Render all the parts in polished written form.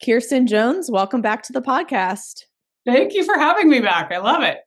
Kirsten Jones, welcome back to the podcast. Thank you for having me back. I love it.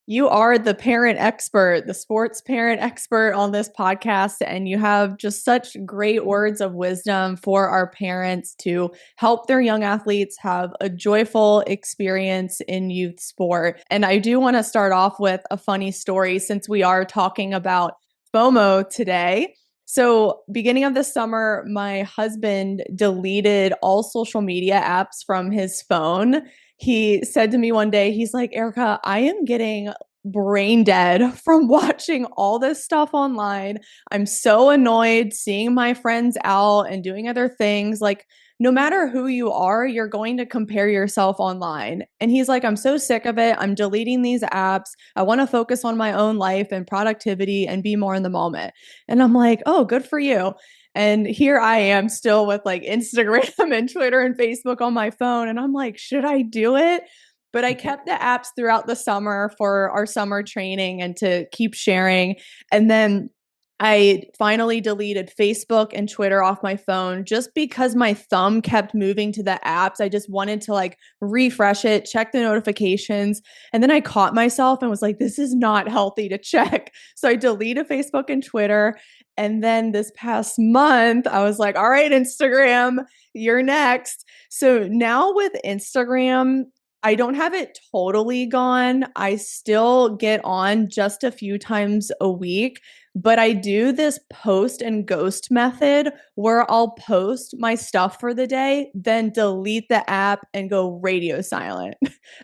You are the parent expert, the sports parent expert on this podcast, and you have just such great words of wisdom for our parents to help their young athletes have a joyful experience in youth sport. And I do want to start off with a funny story since we are talking about FOMO today. So, beginning of the summer, my husband deleted all social media apps from his phone. He said to me one day, he's like, Erica, I am getting brain dead from watching all this stuff online. I'm so annoyed seeing my friends out and doing other things. Like, no matter who you are, you're going to compare yourself online. And he's like, I'm so sick of it. I'm deleting these apps. I want to focus on my own life and productivity and be more in the moment. And I'm like, oh, good for you. And here I am still with like Instagram and Twitter and Facebook on my phone. And I'm like, should I do it? But I kept the apps throughout the summer for our summer training and to keep sharing. And then I finally deleted Facebook and Twitter off my phone just because my thumb kept moving to the apps. I just wanted to like refresh it, check the notifications. And then I caught myself and was like, this is not healthy to check. So I deleted Facebook and Twitter. And then this past month, I was like, all right, Instagram, you're next. So now with Instagram, I don't have it totally gone. I still get on just a few times a week, but I do this post and ghost method where I'll post my stuff for the day, then delete the app and go radio silent.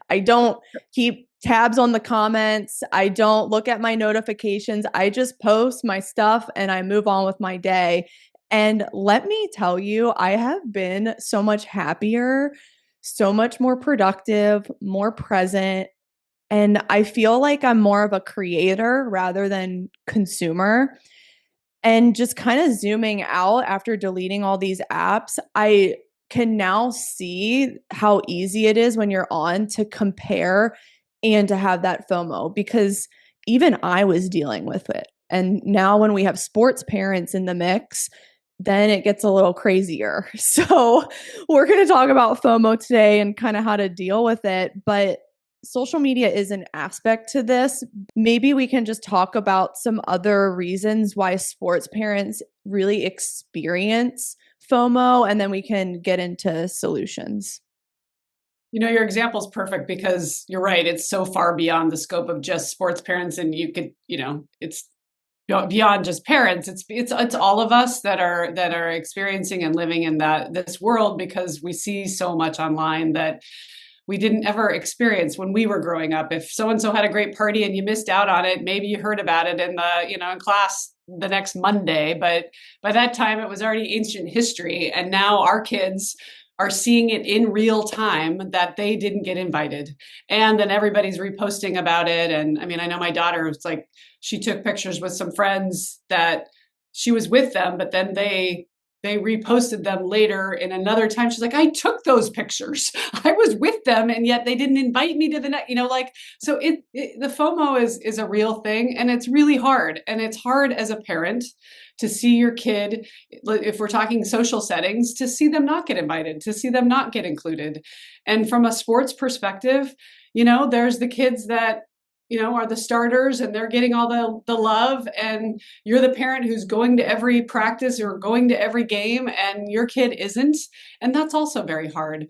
I don't keep tabs on the comments. I don't look at my notifications. I just post my stuff and I move on with my day. And let me tell you, I have been so much happier, so much more productive, more present. And I feel like I'm more of a creator rather than consumer. And just kind of zooming out after deleting all these apps, I can now see how easy it is when you're on to compare and to have that FOMO because even I was dealing with it. And now when we have sports parents in the mix, then it gets a little crazier. So we're going to talk about FOMO today and kind of how to deal with it. But social media is an aspect to this. Maybe we can just talk about some other reasons why sports parents really experience FOMO, and then we can get into solutions. You know, your example is perfect because you're right. It's so far beyond the scope of just sports parents. And you could, it's beyond just parents. It's all of us that are experiencing and living in this world because we see so much online that we didn't ever experience when we were growing up. If so-and-so had a great party and you missed out on it, maybe you heard about it in class the next Monday, but by that time it was already ancient history. And now our kids are seeing it in real time that they didn't get invited. And then everybody's reposting about it. And I mean, I know my daughter was like, she took pictures with some friends that she was with them, but then they reposted them later in another time. She's like, I took those pictures. I was with them and yet they didn't invite me to the next, so the FOMO is a real thing and it's really hard. And it's hard as a parent to see your kid, if we're talking social settings, to see them not get invited, to see them not get included. And from a sports perspective, there's the kids that are the starters and they're getting all the love, and you're the parent who's going to every practice or going to every game and your kid isn't. And that's also very hard.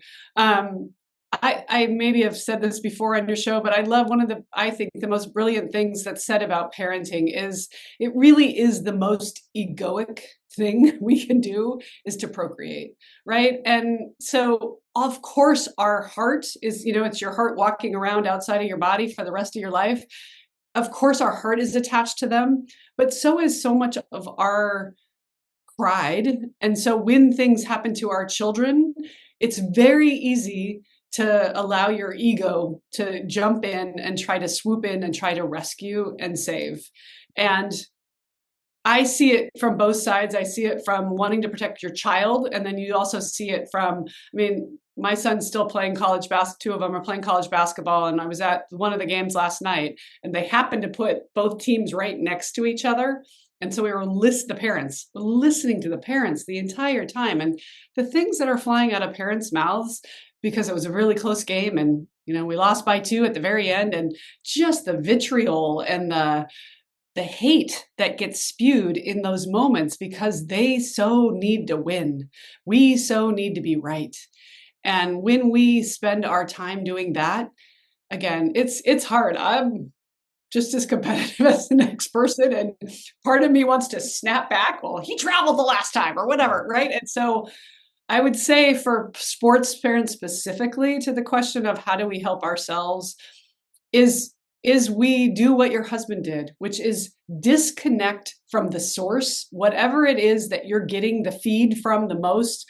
I maybe have said this before on your show, but I love I think the most brilliant things that's said about parenting is it really is the most egoic thing we can do is to procreate, right? And so of course our heart is, it's your heart walking around outside of your body for the rest of your life. Of course our heart is attached to them, but so is so much of our pride. And so when things happen to our children, it's very easy to allow your ego to jump in and try to swoop in and try to rescue and save. And I see it from both sides. I see it from wanting to protect your child. And then you also see it from, my son's still playing college basketball. Two of them are playing college basketball. And I was at one of the games last night and they happened to put both teams right next to each other. And so we were listening to the parents the entire time. And the things that are flying out of parents' mouths, because it was a really close game and, we lost by 2 at the very end, and just the vitriol and the hate that gets spewed in those moments because they so need to win. We so need to be right. And when we spend our time doing that, again, it's hard. I'm just as competitive as the next person. And part of me wants to snap back. Well, he traveled the last time or whatever, right? And so I would say for sports parents specifically, to the question of how do we help ourselves, is we do what your husband did, which is disconnect from the source, whatever it is that you're getting the feed from the most,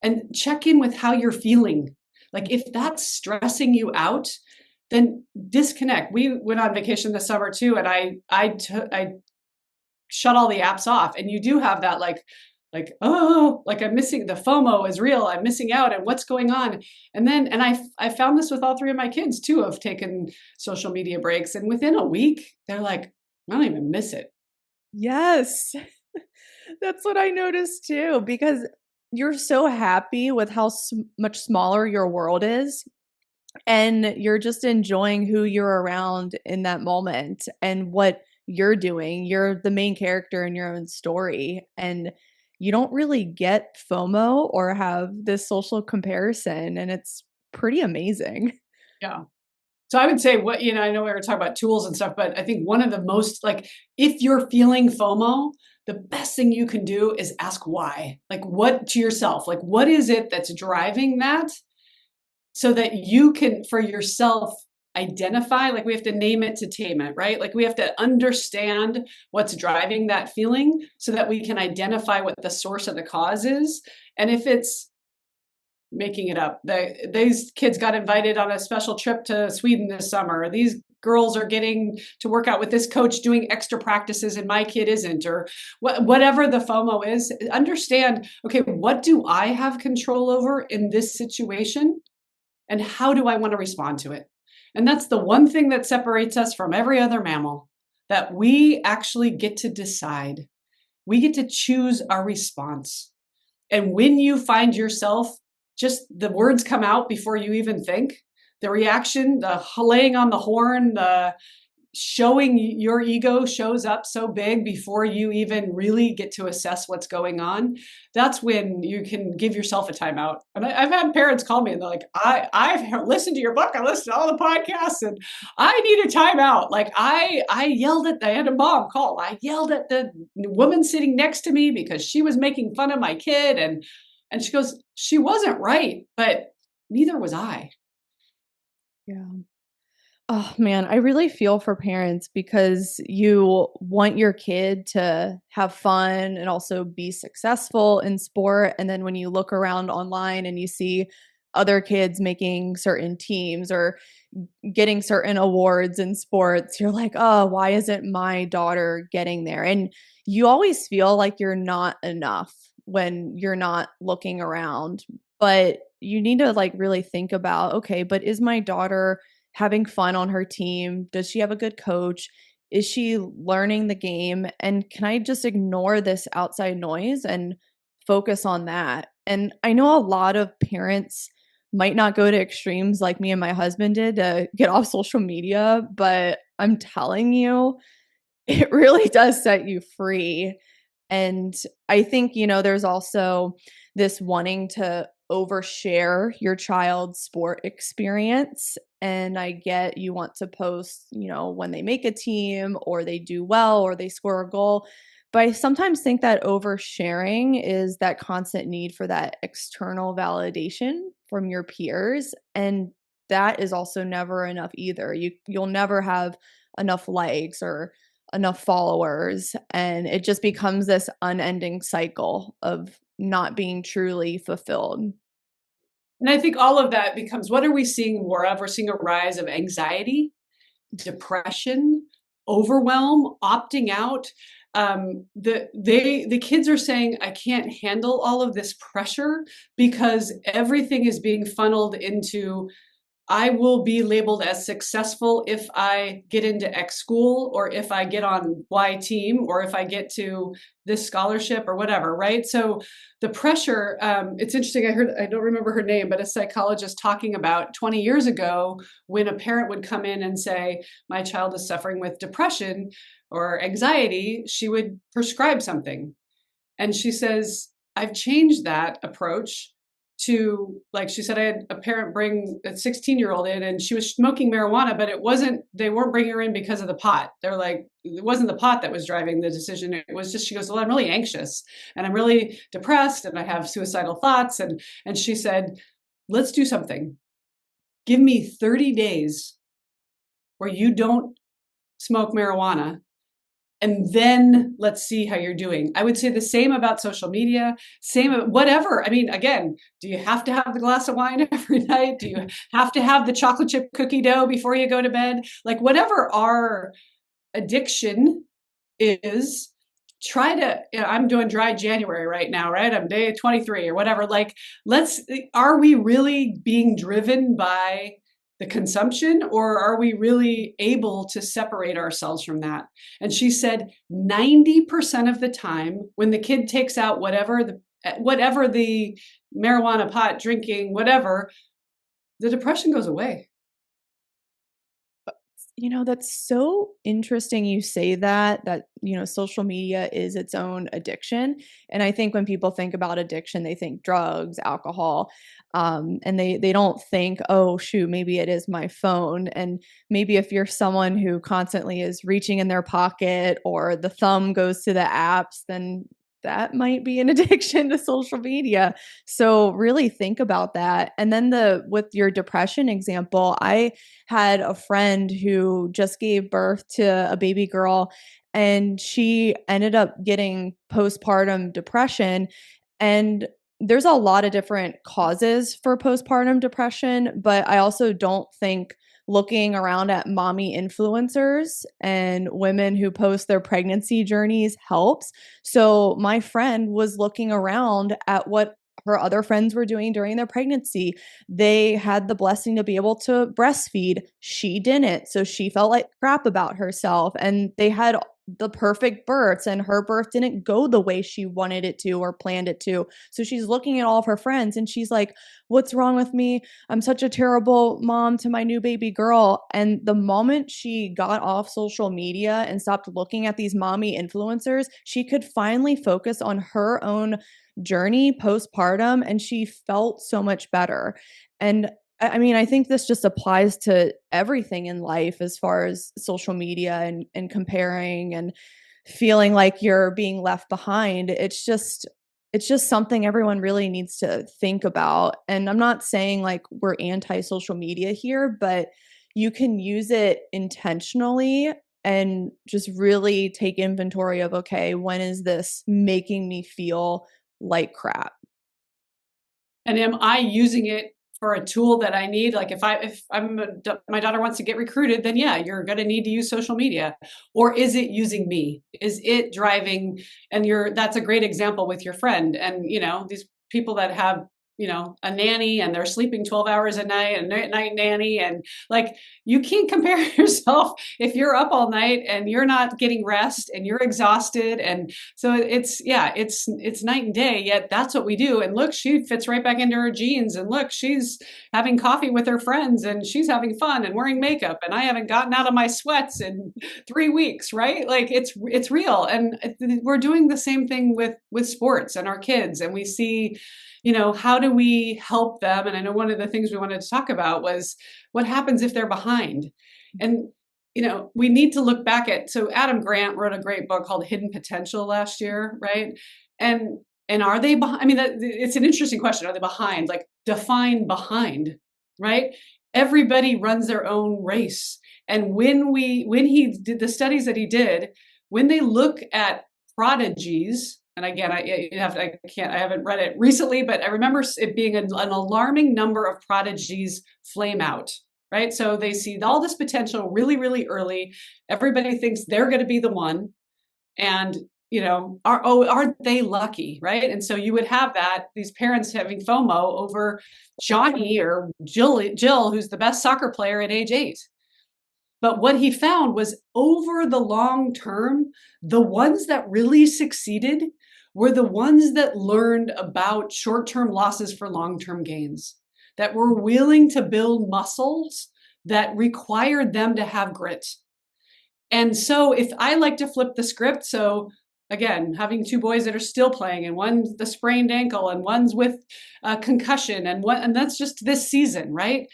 and check in with how you're feeling. Like if that's stressing you out, then disconnect. We went on vacation this summer too, and I shut all the apps off. And you do have that like I'm missing, the FOMO is real. I'm missing out, and what's going on. And I found this with all 3 of my kids too, have taken social media breaks, and within a week they're like, I don't even miss it. Yes. That's what I noticed too, because you're so happy with how much smaller your world is. And you're just enjoying who you're around in that moment and what you're doing. You're the main character in your own story. And you don't really get FOMO or have this social comparison. And it's pretty amazing. Yeah. So I would say I know we were talking about tools and stuff, but I think one of the most, like, if you're feeling FOMO, the best thing you can do is ask why. Like, what to yourself, like, what is it that's driving that? So that you can, for yourself, identify, like, we have to name it to tame it, right? Like, we have to understand what's driving that feeling so that we can identify what the source of the cause is. And if it's making it up, these kids got invited on a special trip to Sweden this summer, these girls are getting to work out with this coach doing extra practices and my kid isn't, or whatever the FOMO is, understand, okay, what do I have control over in this situation? And how do I want to respond to it? And that's the one thing that separates us from every other mammal, that we actually get to decide. We get to choose our response. And when you find yourself, just the words come out before you even think, the reaction, the laying on the horn, the showing your ego shows up so big before you even really get to assess what's going on, that's when you can give yourself a timeout. And I've had parents call me and they're like, I've listened to your book, I listened to all the podcasts, and I need a timeout. Like I had a mom call, I yelled at the woman sitting next to me because she was making fun of my kid, and she goes, she wasn't right, but neither was I. Yeah. Oh man, I really feel for parents because you want your kid to have fun and also be successful in sport. And then when you look around online and you see other kids making certain teams or getting certain awards in sports, you're like, oh, why isn't my daughter getting there? And you always feel like you're not enough when you're not looking around. But you need to like really think about, okay, but is my daughter having fun on her team? Does she have a good coach? Is she learning the game? And can I just ignore this outside noise and focus on that? And I know a lot of parents might not go to extremes like me and my husband did to get off social media, but I'm telling you, it really does set you free. And I think, there's also this wanting to overshare your child's sport experience. And I get you want to post, when they make a team or they do well or they score a goal. But I sometimes think that oversharing is that constant need for that external validation from your peers. And that is also never enough either. You'll never have enough likes or enough followers, and it just becomes this unending cycle of not being truly fulfilled. And I think all of that becomes, what are we seeing more of? We're seeing a rise of anxiety, depression, overwhelm, opting out. The kids are saying, I can't handle all of this pressure because everything is being funneled into, I will be labeled as successful if I get into X school, or if I get on Y team, or if I get to this scholarship or whatever, right? So the pressure, it's interesting. I don't remember her name, but a psychologist talking about 20 years ago, when a parent would come in and say, my child is suffering with depression or anxiety, she would prescribe something. And she says, I've changed that approach to, like she said, I had a parent bring a 16-year-old in, and she was smoking marijuana, but they weren't bringing her in because of the pot. They're like, it wasn't the pot that was driving the decision. It was just, she goes, well, I'm really anxious and I'm really depressed and I have suicidal thoughts. And she said, let's do something. Give me 30 days where you don't smoke marijuana, and then let's see how you're doing. I would say the same about social media, same, whatever. I mean, again, do you have to have the glass of wine every night? Do you have to have the chocolate chip cookie dough before you go to bed? Like, whatever our addiction is, try to, I'm doing dry January right now, right? I'm day 23 or whatever. Like, are we really being driven by the consumption, or are we really able to separate ourselves from that? And she said 90% of the time, when the kid takes out whatever the marijuana, pot, drinking, whatever, the depression goes away. That's so interesting you say that, social media is its own addiction. And I think when people think about addiction, they think drugs, alcohol, and they don't think, oh, shoot, maybe it is my phone. And maybe if you're someone who constantly is reaching in their pocket, or the thumb goes to the apps, then that might be an addiction to social media. So really think about that. And then with your depression example, I had a friend who just gave birth to a baby girl, and she ended up getting postpartum depression. And there's a lot of different causes for postpartum depression, but I also don't think looking around at mommy influencers and women who post their pregnancy journeys helps. So my friend was looking around at what her other friends were doing during their pregnancy. They had the blessing to be able to breastfeed. She didn't. So she felt like crap about herself. And they had the perfect births, and her birth didn't go the way she wanted it to or planned it to. So she's looking at all of her friends and she's like, what's wrong with me? I'm such a terrible mom to my new baby girl. And the moment she got off social media and stopped looking at these mommy influencers, she could finally focus on her own journey postpartum, and she felt so much better. And I mean, I think this just applies to everything in life as far as social media and comparing and feeling like you're being left behind. It's just something everyone really needs to think about. And I'm not saying like we're anti social media here, but you can use it intentionally and just really take inventory of, okay, when is this making me feel like crap? And am I using it for a tool that I need? Like, if my daughter wants to get recruited, then yeah, you're going to need to use social media. Or is it using me? Is it driving? And that's a great example with your friend. And these people that have a nanny, and they're sleeping 12 hours a night, and night nanny, and like, you can't compare yourself if you're up all night and you're not getting rest and you're exhausted. And so it's night and day, yet that's what we do. And look, she fits right back into her jeans, and look, she's having coffee with her friends, and she's having fun and wearing makeup, and I haven't gotten out of my sweats in 3 weeks, right? Like, it's real. And we're doing the same thing with sports and our kids, and we see, how do we help them? And I know one of the things we wanted to talk about was what happens if they're behind. And, we need to look back so Adam Grant wrote a great book called Hidden Potential last year, right? And are they behind? I mean, it's an interesting question. Are they behind? Like, define behind, right? Everybody runs their own race. And when he did the studies that he did, when they look at prodigies, and again, I haven't read it recently, but I remember it being an alarming number of prodigies flame out, right? So they see all this potential really, really early. Everybody thinks they're going to be the one. And, aren't they lucky, right? And so you would have these parents having FOMO over Johnny or Jill, who's the best soccer player at age 8. But what he found was over the long term, the ones that really succeeded were the ones that learned about short-term losses for long-term gains, that were willing to build muscles that required them to have grit. And so if I like to flip the script, so again, having 2 boys that are still playing, and one's the sprained ankle, and one's with a concussion, and that's just this season, right?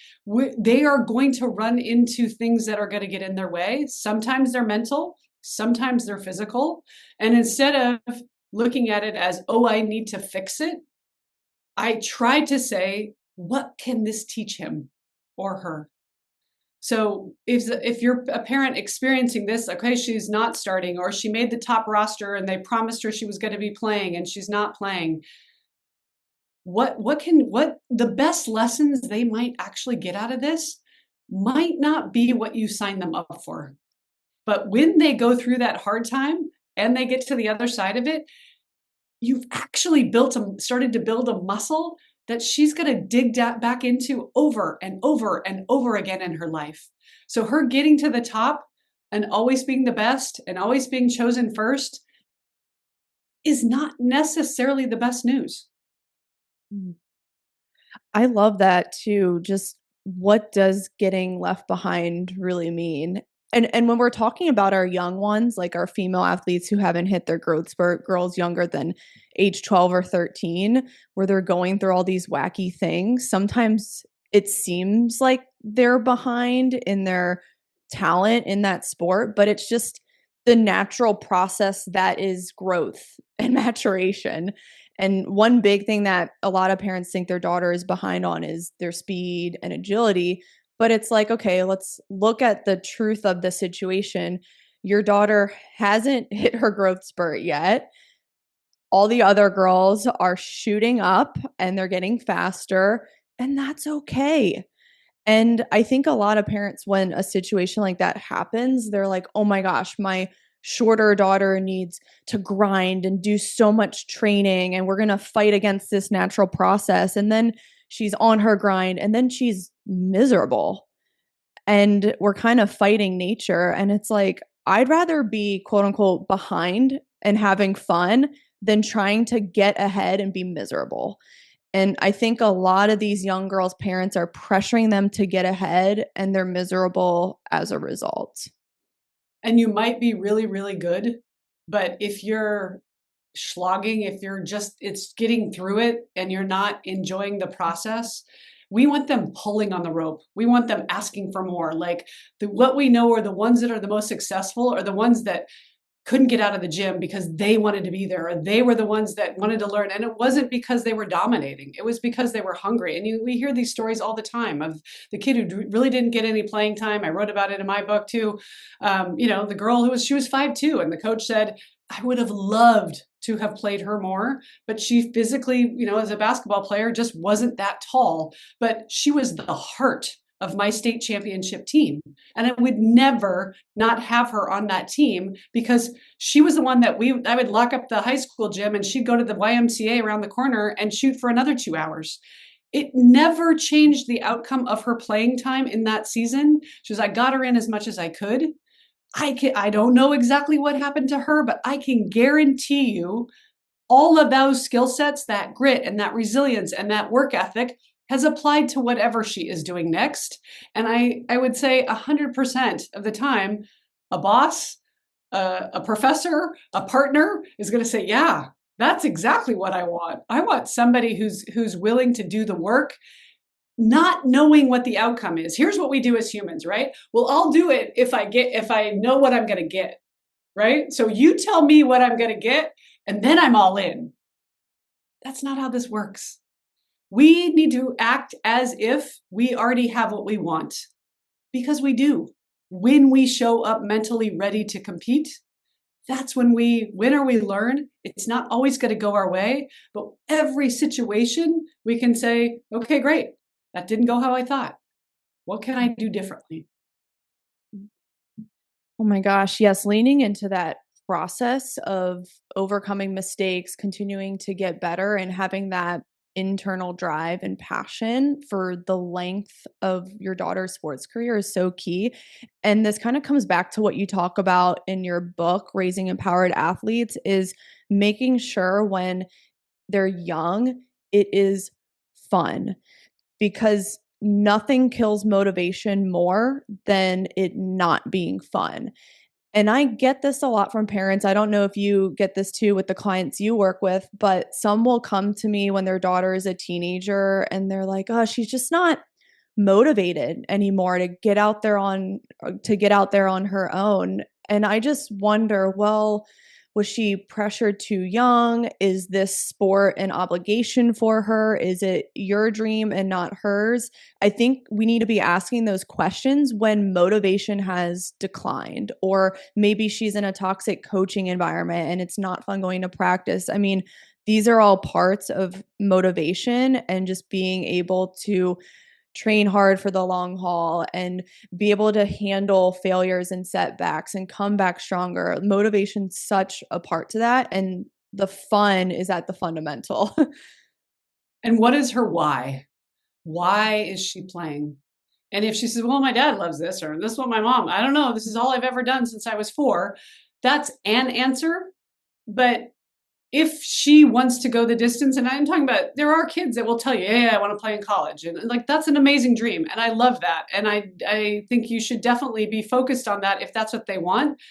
They are going to run into things that are going to get in their way. Sometimes they're mental, sometimes they're physical. And instead of looking at it as, oh, I need to fix it, I try to say, what can this teach him or her? So if you're a parent experiencing this, okay, she's not starting, or she made the top roster and they promised her she was going to be playing and she's not playing. What the best lessons they might actually get out of this might not be what you signed them up for. But when they go through that hard time and they get to the other side of it, you've actually started to build a muscle that she's going to dig back into over and over and over again in her life. So her getting to the top and always being the best and always being chosen first is not necessarily the best news. I love that too. Just what does getting left behind really mean? And when we're talking about our young ones, like our female athletes who haven't hit their growth spurt, girls younger than age 12 or 13, where they're going through all these wacky things, sometimes it seems like they're behind in their talent in that sport, but it's just the natural process that is growth and maturation. And one big thing that a lot of parents think their daughter is behind on is their speed and agility. But it's like, okay, let's look at the truth of the situation. Your daughter hasn't hit her growth spurt yet. All the other girls are shooting up and they're getting faster, and that's okay. And I think a lot of parents, when a situation like that happens, they're like, oh my gosh, my shorter daughter needs to grind and do so much training, and we're going to fight against this natural process. And then she's on her grind, and then she's miserable. And we're kind of fighting nature. And it's like, I'd rather be quote unquote behind and having fun than trying to get ahead and be miserable. And I think a lot of these young girls' parents are pressuring them to get ahead, and they're miserable as a result. And you might be really, really good, but if you're slogging, if it's getting through it and you're not enjoying the process, we want them pulling on the rope. We want them asking for more. Like what we know are the ones that are the most successful are the ones that couldn't get out of the gym because they wanted to be there, or they were the ones that wanted to learn. And it wasn't because they were dominating. It was because they were hungry. And we hear these stories all the time of the kid who really didn't get any playing time. I wrote about it in my book too. The girl she was 5'2", and the coach said, I would have loved to have played her more, but she physically, as a basketball player, just wasn't that tall. But she was the heart of my state championship team. And I would never not have her on that team because she was the one that I would lock up the high school gym and she'd go to the YMCA around the corner and shoot for another 2 hours. It never changed the outcome of her playing time in that season. She was, I got her in as much as I could. I don't know exactly what happened to her, but I can guarantee you all of those skill sets, that grit and that resilience and that work ethic has applied to whatever she is doing next. And I would say 100% of the time, a boss, a professor, a partner is going to say, yeah, that's exactly what I want. I want somebody who's willing to do the work, not knowing what the outcome is. Here's what we do as humans, right? Well, I'll do it if I know what I'm going to get, right? So you tell me what I'm going to get, and then I'm all in. That's not how this works. We need to act as if we already have what we want, because we do. When we show up mentally ready to compete, that's when we win or we learn. It's not always going to go our way, but every situation we can say, okay, great. That didn't go how I thought. What can I do differently? Oh my gosh, yes, leaning into that process of overcoming mistakes, continuing to get better, and having that internal drive and passion for the length of your daughter's sports career is so key. And this kind of comes back to what you talk about in your book, Raising Empowered Athletes, is making sure when they're young, it is fun, because nothing kills motivation more than it not being fun. And I get this a lot from parents. I don't know if you get this too with the clients you work with, but some will come to me when their daughter is a teenager and they're like, "Oh, she's just not motivated anymore to get out there on her own." And I just wonder, well, was she pressured too young? Is this sport an obligation for her? Is it your dream and not hers? I think we need to be asking those questions when motivation has declined, or maybe she's in a toxic coaching environment and it's not fun going to practice. I mean, these are all parts of motivation, and just being able to train hard for the long haul and be able to handle failures and setbacks and come back stronger. Motivation's such a part to that, and the fun is at the fundamental. And what is her why? Why is she playing? And if she says, well, my dad loves this, or this is what my mom, I don't know, this is all I've ever done since I was 4, that's an answer. But if she wants to go the distance, and I'm talking about, there are kids that will tell you, yeah, I want to play in college. And like, that's an amazing dream. And I love that. And I think you should definitely be focused on that if that's what they want.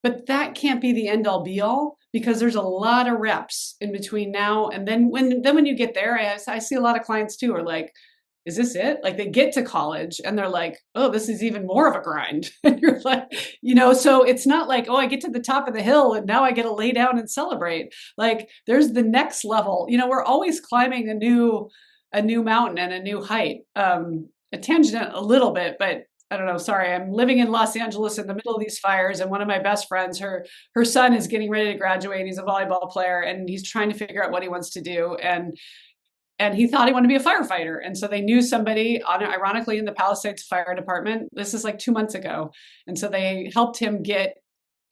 But that can't be the end all be all, because there's a lot of reps in between now and then. When you get there, I see a lot of clients too are like, is this it? Like they get to college and they're like, oh, this is even more of a grind. And you're like, so it's not like, oh, I get to the top of the hill and now I get to lay down and celebrate. Like there's the next level. We're always climbing a new mountain and a new height. A tangent a little bit, but I don't know. Sorry, I'm living in Los Angeles in the middle of these fires, and one of my best friends, her son is getting ready to graduate. He's a volleyball player, and he's trying to figure out what he wants to do. And he thought he wanted to be a firefighter. And so they knew somebody, ironically, in the Palisades Fire Department. This is like 2 months ago. And so they helped him get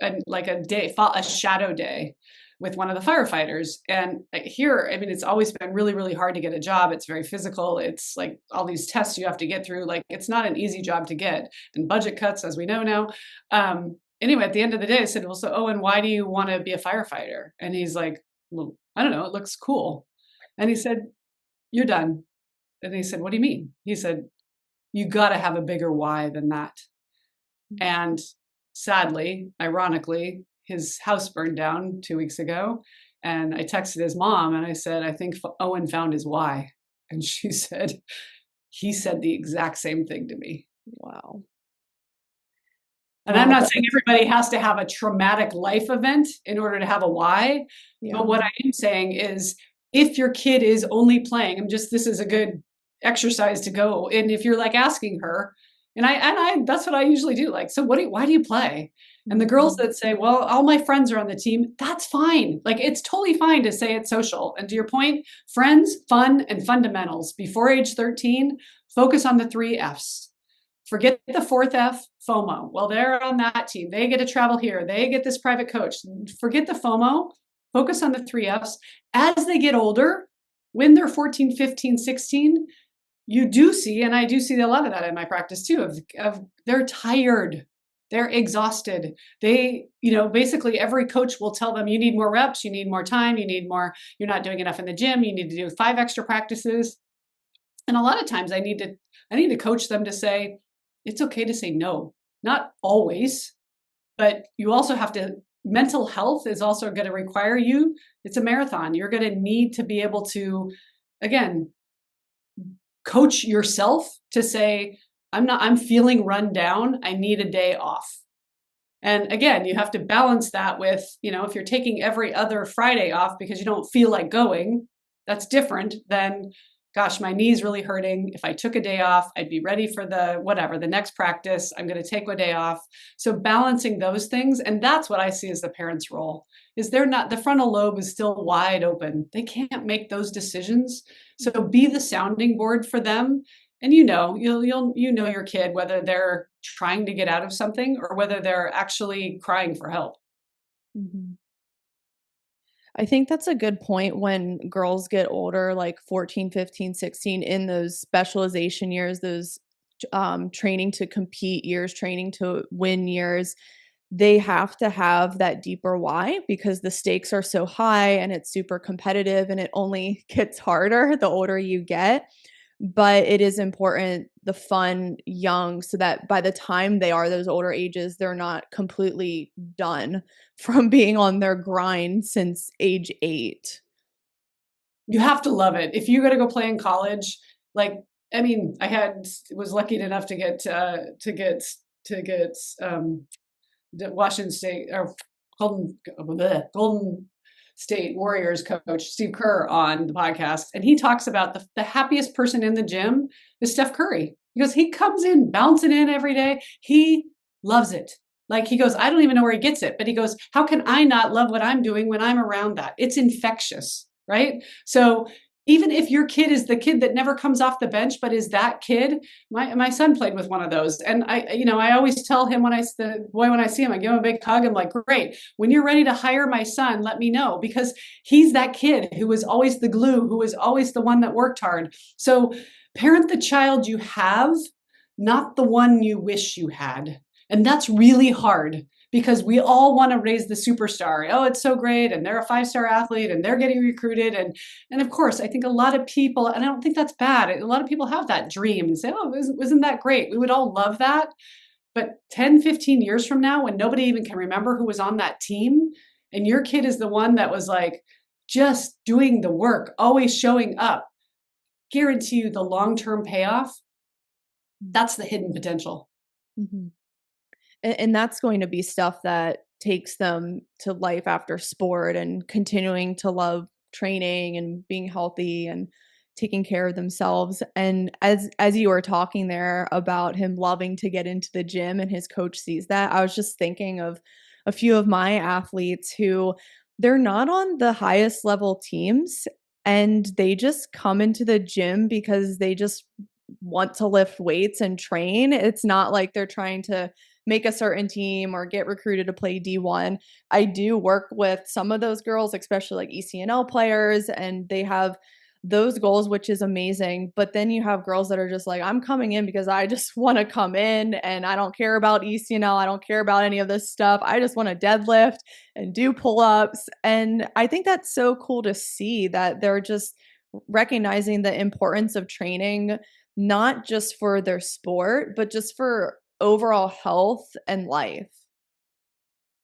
a shadow day with one of the firefighters. And here, I mean, it's always been really, really hard to get a job. It's very physical. It's like all these tests you have to get through. Like it's not an easy job to get, and budget cuts, as we know now. Anyway, at the end of the day, I said, well, so Owen, why do you want to be a firefighter? And he's like, well, I don't know. It looks cool. And he said, you're done. And he said, what do you mean? He said, you got to have a bigger why than that. And sadly, ironically, his house burned down 2 weeks ago. And I texted his mom and I said, I think Owen found his why. And she said, he said the exact same thing to me. Wow. And I'm not saying everybody has to have a traumatic life event in order to have a why. Yeah. But what I am saying is, if your kid is only playing, this is a good exercise to go. And if you're like asking her, and I that's what I usually do. Like, so why do you play? And the girls that say, well, all my friends are on the team, that's fine. Like, it's totally fine to say it's social. And to your point, friends, fun, and fundamentals. Before age 13, focus on the 3 Fs. Forget the 4th F, FOMO. Well, they're on that team. They get to travel here. They get this private coach. Forget the FOMO. Focus on the 3 Fs. As they get older, when they're 14, 15, 16, you do see, and I do see a lot of that in my practice too, of they're tired. They're exhausted. They, basically every coach will tell them, you need more reps, you need more time, you're not doing enough in the gym, you need to do 5 extra practices. And a lot of times I need to coach them to say, it's okay to say no. Not always, but you also have to, mental health is also going to require you. It's a marathon. You're going to need to be able to, again, coach yourself to say, I'm feeling run down. I need a day off. And again, you have to balance that with, if you're taking every other Friday off because you don't feel like going, that's different than, gosh, my knee's really hurting. If I took a day off, I'd be ready for the next practice. I'm going to take a day off. So balancing those things. And that's what I see as the parent's role, is the frontal lobe is still wide open. They can't make those decisions. So be the sounding board for them. And you'll know your kid, whether they're trying to get out of something or whether they're actually crying for help. Mhm. I think that's a good point when girls get older, like 14, 15, 16, in those specialization years, those training to compete years, training to win years. They have to have that deeper why because the stakes are so high and it's super competitive and it only gets harder the older you get. But it is important the fun young so that by the time they are those older ages, they're not completely done from being on their grind since age 8. You have to love it. If you got to go play in college, like, I mean, was lucky enough to get the Washington State or Golden State Warriors coach Steve Kerr on the podcast, and he talks about the happiest person in the gym is Steph Curry because he comes in bouncing in every day. He loves it. Like he goes, I don't even know where he gets it, but he goes, how can I not love what I'm doing when I'm around that? It's infectious, right? So even if your kid is the kid that never comes off the bench, but is that kid, my son played with one of those. And I always tell him when I see him, I give him a big hug. I'm like, great. When you're ready to hire my son, let me know because he's that kid who was always the glue, who was always the one that worked hard. So parent the child you have, not the one you wish you had. And that's really hard because we all want to raise the superstar. Oh, it's so great. And they're a 5-star athlete and they're getting recruited. And of course, I think a lot of people, and I don't think that's bad. A lot of people have that dream and say, oh, isn't that great? We would all love that. But 10, 15 years from now, when nobody even can remember who was on that team, and your kid is the one that was like just doing the work, always showing up, guarantee you the long-term payoff, that's the hidden potential. Mhm. And that's going to be stuff that takes them to life after sport and continuing to love training and being healthy and taking care of themselves. And as you were talking there about him loving to get into the gym and his coach sees that, I was just thinking of a few of my athletes who they're not on the highest level teams and they just come into the gym because they just want to lift weights and train. It's not like they're trying to make a certain team or get recruited to play D1. I do work with some of those girls, especially like ECNL players, and they have those goals, which is amazing. But then you have girls that are just like, I'm coming in because I just want to come in and I don't care about ECNL. I don't care about any of this stuff. I just want to deadlift and do pull ups. And I think that's so cool to see that they're just recognizing the importance of training, not just for their sport, but just for overall health and life.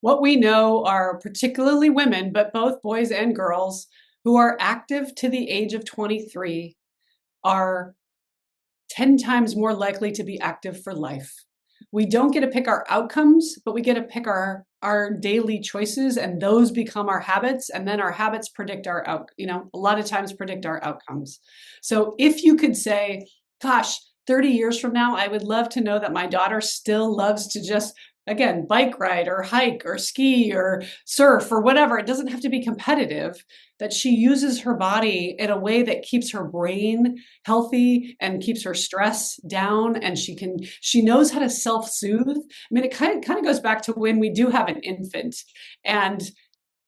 What we know are particularly women, but both boys and girls who are active to the age of 23 are 10 times more likely to be active for life. We don't get to pick our outcomes, but we get to pick our daily choices, and those become our habits, and then our habits predict a lot of times predict our outcomes. So if you could say, gosh, 30 years from now, I would love to know that my daughter still loves to just, again, bike ride or hike or ski or surf or whatever. It doesn't have to be competitive, that she uses her body in a way that keeps her brain healthy and keeps her stress down, and she knows how to self-soothe. I mean, it kind of goes back to when we do have an infant, and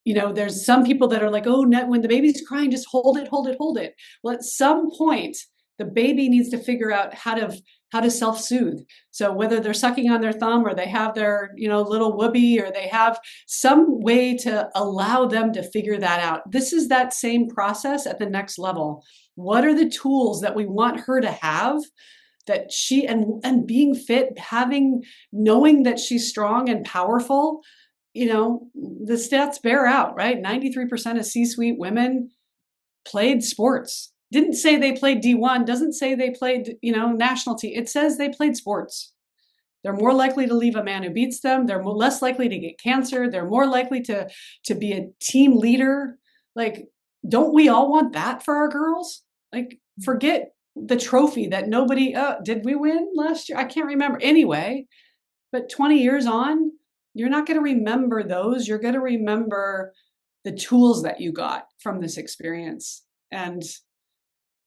there's some people that are like, oh, no, when the baby's crying, just hold it, hold it, hold it. Well, at some point the baby needs to figure out how to self-soothe. So whether they're sucking on their thumb or they have their little whoopee, or they have some way to allow them to figure that out. This is that same process at the next level. What are the tools that we want her to have, that she, and being fit, knowing that she's strong and powerful? The stats bear out, right? 93% of C-suite women played sports. Didn't say they played D1, doesn't say they played, national team. It says they played sports. They're more likely to leave a man who beats them. They're less likely to get cancer. They're more likely to be a team leader. Like, don't we all want that for our girls? Like, forget the trophy that nobody, did we win last year? I can't remember. Anyway, but 20 years on, you're not going to remember those. You're going to remember the tools that you got from this experience. And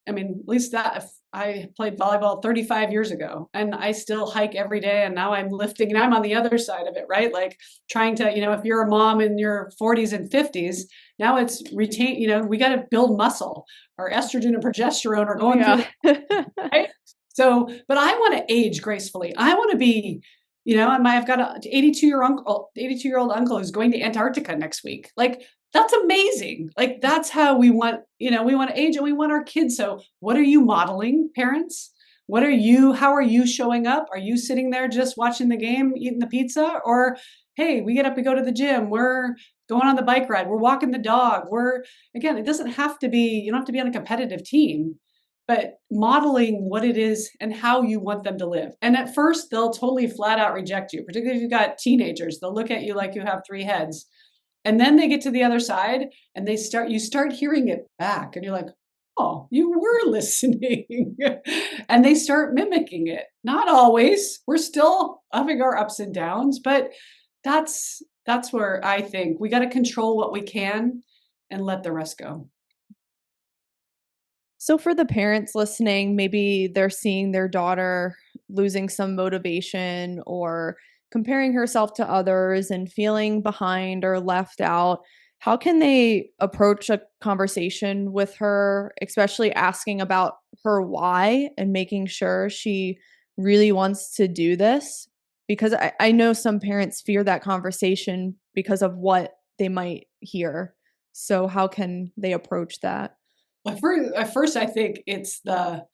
I mean, at least that I played volleyball 35 years ago and I still hike every day. And now I'm lifting and I'm on the other side of it, right? Like trying to, if you're a mom in your 40s and 50s, now it's retain, we got to build muscle. Our estrogen and progesterone are going through Yeah. the, right? So, but I want to age gracefully. I want to be, I've got a 82-year-old uncle who's going to Antarctica next week. Like that's amazing. Like that's how we want, we want to age and we want our kids. So what are you modeling, parents? How are you showing up? Are you sitting there just watching the game, eating the pizza? Or, hey, we get up and go to the gym. We're going on the bike ride. We're walking the dog. Again, it doesn't have to be, you don't have to be on a competitive team, but modeling what it is and how you want them to live. And at first they'll totally flat out reject you, particularly if you've got teenagers. They'll look at you like you have three heads. And then they get to the other side and you start hearing it back and you're like, oh, you were listening. And they start mimicking it. Not always. We're still having our ups and downs, but that's where I think we got to control what we can and let the rest go. So for the parents listening, maybe they're seeing their daughter losing some motivation or comparing herself to others and feeling behind or left out. How can they approach a conversation with her, especially asking about her why and making sure she really wants to do this? Because I know some parents fear that conversation because of what they might hear. So how can they approach that? At first, I think it's the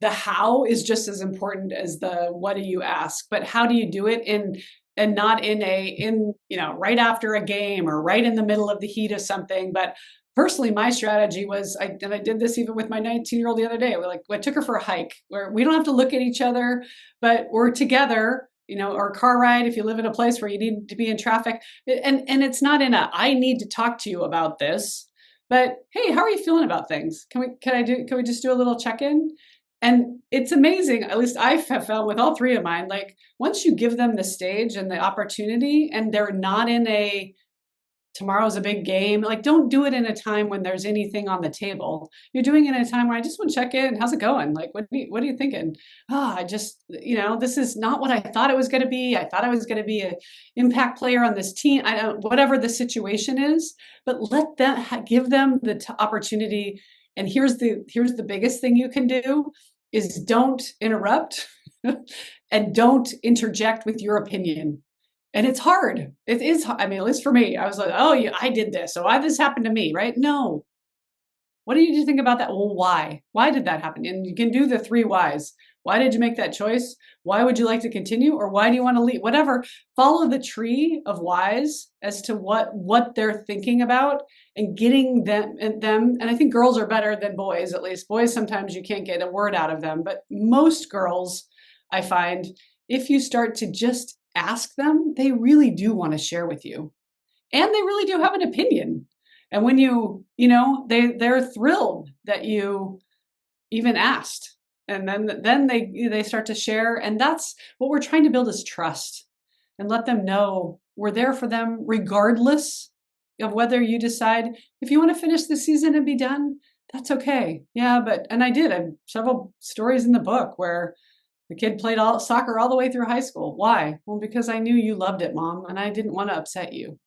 how is just as important as the what do you ask, but how do you do it and not right after a game or right in the middle of the heat of something. But personally, my strategy was, I did this even with my 19-year-old the other day. I took her for a hike where we don't have to look at each other, but we're together. Or a car ride if you live in a place where you need to be in traffic, and it's not in a I need to talk to you about this. But hey, how are you feeling about things? Can we just do a little check-in? And it's amazing, at least I have found with all three of mine, like once you give them the stage and the opportunity and they're not in tomorrow's a big game, like don't do it in a time when there's anything on the table. You're doing it in a time where I just want to check in. How's it going? Like, what are you thinking? I just, this is not what I thought it was going to be. I thought I was going to be an impact player on this team. I don't, whatever the situation is, but let them give them the opportunity. And here's the biggest thing you can do is don't interrupt and don't interject with your opinion. And it's hard. It is. I mean, at least for me, I was like, oh, yeah, I did this. So why this happened to me, right? No. What do you think about that? Well, why? Why did that happen? And you can do the three whys. Why did you make that choice? Why would you like to continue? Or why do you want to leave? Whatever. Follow the tree of whys as to what they're thinking about and getting them. And I think girls are better than boys, at least. Boys, sometimes you can't get a word out of them. But most girls, I find, if you start to just ask them, they really do want to share with you. And they really do have an opinion. And when they're thrilled that you even asked. And then they start to share. And that's what we're trying to build is trust and let them know we're there for them regardless of whether you decide if you want to finish the season and be done, that's okay. Yeah, and I did. I have several stories in the book where the kid played soccer all the way through high school. Why? Well, because I knew you loved it, Mom, and I didn't want to upset you.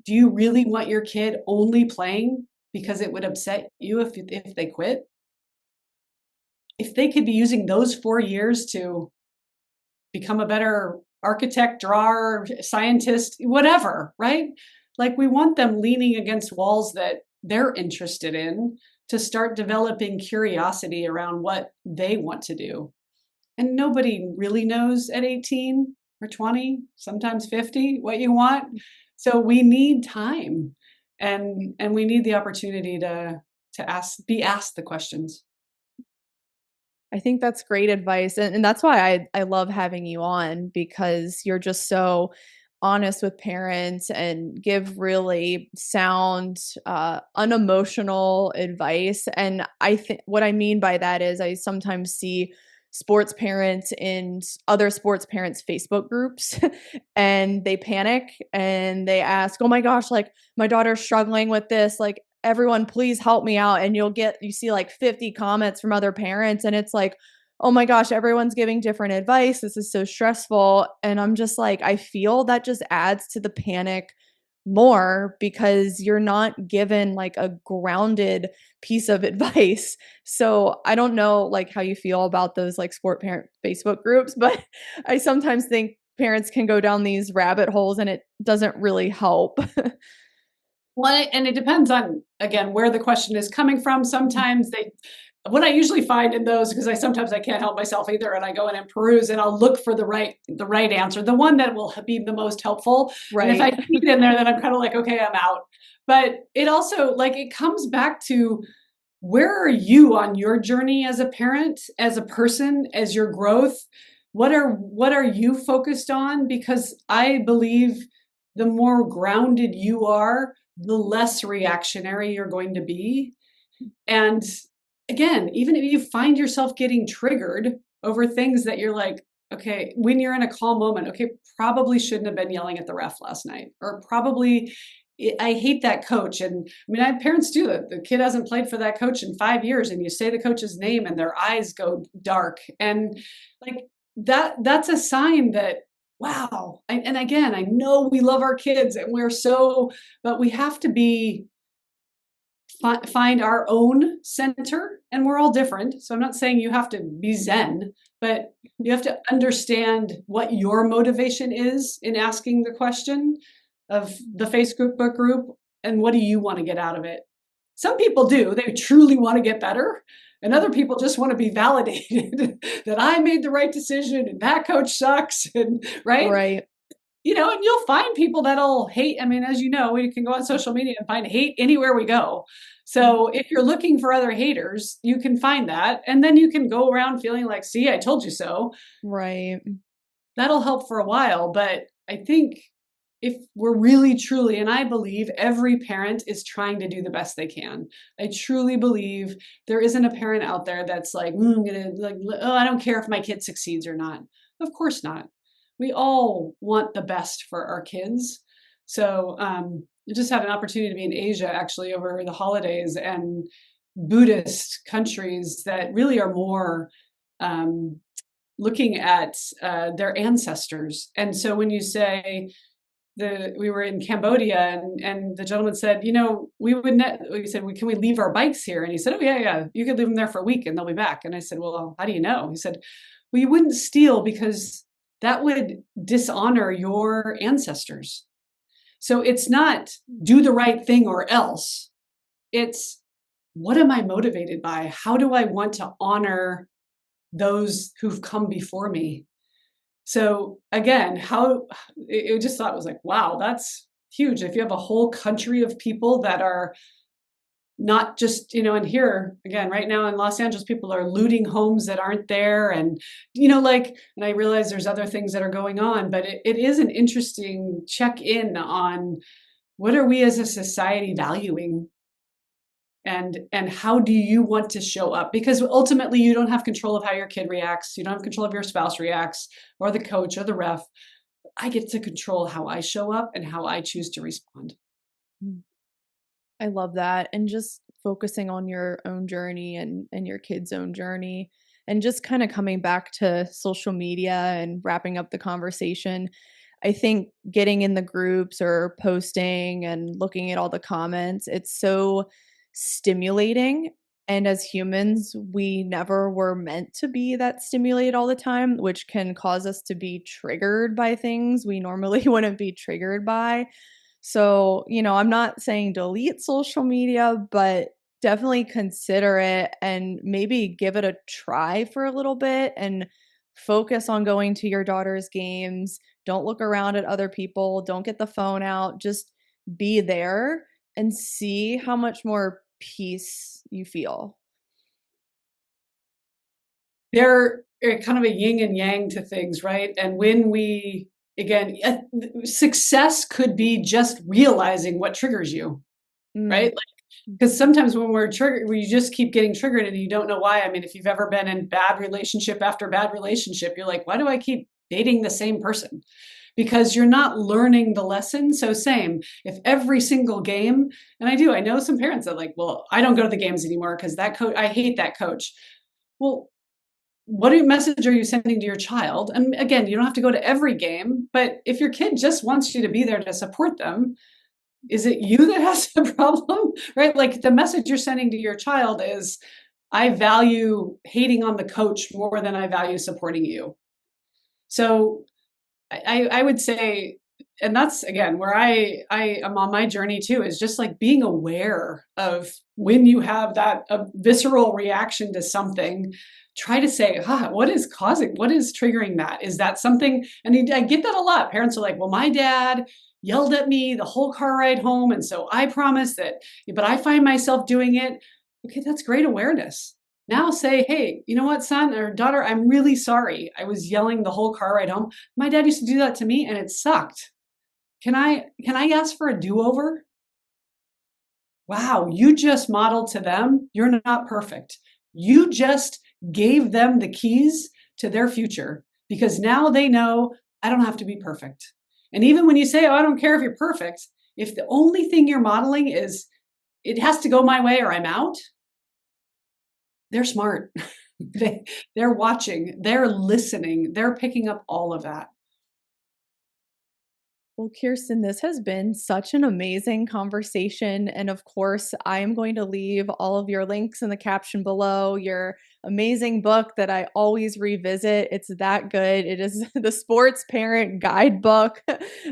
Do you really want your kid only playing because it would upset you if they quit? If they could be using those 4 years to become a better architect, drawer, scientist, whatever, right? Like we want them leaning against walls that they're interested in to start developing curiosity around what they want to do. And nobody really knows at 18 or 20, sometimes 50, what you want. So we need time and we need the opportunity to be asked the questions. I think that's great advice. And that's why I love having you on because you're just so honest with parents and give really sound, unemotional advice. And I think what I mean by that is I sometimes see sports parents in other sports parents Facebook groups and they panic and they ask, "Oh my gosh, like my daughter's struggling with this. Like everyone please help me out. And you see like 50 comments from other parents and it's like, oh my gosh, everyone's giving different advice. This is so stressful. And I'm just like, I feel that just adds to the panic more because you're not given like a grounded piece of advice. So I don't know like how you feel about those like sport parent Facebook groups, but I sometimes think parents can go down these rabbit holes and it doesn't really help. Well, and it depends on, again, where the question is coming from. Sometimes what I usually find in those, because sometimes I can't help myself either, and I go in and peruse, and I'll look for the right answer, the one that will be the most helpful. And if I Right. see it in there, then I'm kind of like, okay, I'm out. But it also, like, it comes back to, where are you on your journey as a parent, as a person, as your growth? What are you focused on? Because I believe the more grounded you are, the less reactionary you're going to be. And again, even if you find yourself getting triggered over things that you're like, okay, when you're in a calm moment, okay, probably shouldn't have been yelling at the ref last night, or probably I hate that coach. And I mean, I have parents do that. The kid hasn't played for that coach in 5 years, and you say the coach's name and their eyes go dark. And like that's a sign that, wow. And again, I know we love our kids and but we have to find our own center, and we're all different. So I'm not saying you have to be Zen, but you have to understand what your motivation is in asking the question of the Facebook group, and what do you want to get out of it. Some people do, they truly want to get better, and other people just want to be validated that I made the right decision and that coach sucks, and right. Right. And you'll find people that'll hate. I mean, as you know, we can go on social media and find hate anywhere we go. So if you're looking for other haters, you can find that. And then you can go around feeling like, see, I told you so. Right. That'll help for a while. But I think if we're really truly, and I believe every parent is trying to do the best they can. I truly believe there isn't a parent out there that's like, I'm gonna like, oh, I don't care if my kid succeeds or not. Of course not. We all want the best for our kids. So I just had an opportunity to be in Asia actually over the holidays, and Buddhist countries that really are more looking at their ancestors. And so when you say, we were in Cambodia, and the gentleman said, we said, can we leave our bikes here? And he said, oh yeah, you could leave them there for a week and they'll be back. And I said, well, how do you know? He said, well, you wouldn't steal because that would dishonor your ancestors. So it's not do the right thing or else. It's, what am I motivated by? How do I want to honor those who've come before me? So again, it just thought, it was like, wow, that's huge. If you have a whole country of people that are not just, and here again, right now in Los Angeles, people are looting homes that aren't there. And, and I realize there's other things that are going on, but it is an interesting check in on what are we as a society valuing, and how do you want to show up? Because ultimately you don't have control of how your kid reacts. You don't have control of your spouse reacts, or the coach or the ref. I get to control how I show up and how I choose to respond. I love that. And just focusing on your own journey and your kids' own journey, and just kind of coming back to social media and wrapping up the conversation. I think getting in the groups or posting and looking at all the comments, it's so stimulating. And as humans, we never were meant to be that stimulated all the time, which can cause us to be triggered by things we normally wouldn't be triggered by. So, I'm not saying delete social media, but definitely consider it and maybe give it a try for a little bit and focus on going to your daughter's games. Don't look around at other people. Don't get the phone out. Just be there and see how much more peace you feel. They're kind of a yin and yang to things, right? And when again, success could be just realizing what triggers you, right? Because sometimes when we're triggered, we just keep getting triggered and you don't know why. I mean, if you've ever been in bad relationship after bad relationship, you're like, why do I keep dating the same person? because you're not learning the lesson. So same, if every single game, and I know some parents that like, well, I don't go to the games anymore because that coach, I hate that coach. Well, what message are you sending to your child? And again, you don't have to go to every game, but if your kid just wants you to be there to support them, is it you that has the problem? Right? Like the message you're sending to your child is, I value hating on the coach more than I value supporting you. So I would say, and that's again where I am on my journey too, is just like being aware of when you have that visceral reaction to something. Try to say, what is triggering that? Is that something? And I get that a lot. Parents are like, well, my dad yelled at me the whole car ride home. And so I promised that, but I find myself doing it. Okay, that's great awareness. Now say, hey, you know what, son or daughter, I'm really sorry. I was yelling the whole car ride home. My dad used to do that to me and it sucked. Can I ask for a do-over? Wow, you just modeled to them, you're not perfect. You just gave them the keys to their future because now they know I don't have to be perfect. And even when you say, oh, I don't care if you're perfect, if the only thing you're modeling is it has to go my way or I'm out, they're smart. They're watching, they're listening, they're picking up all of that. Well, Kirsten, this has been such an amazing conversation. And of course, I am going to leave all of your links in the caption below, your amazing book that I always revisit. It's that good. It is the Sports Parent Guidebook,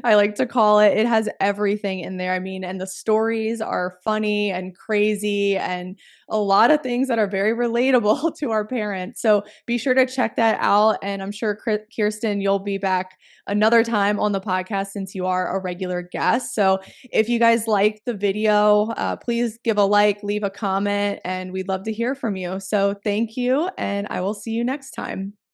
I like to call it. It has everything in there. I mean, and the stories are funny and crazy and a lot of things that are very relatable to our parents. So be sure to check that out. And I'm sure, Kirsten, you'll be back another time on the podcast since you are a regular guest. So if you guys like the video, please give a like, leave a comment, and we'd love to hear from you. So thank you, and I will see you next time.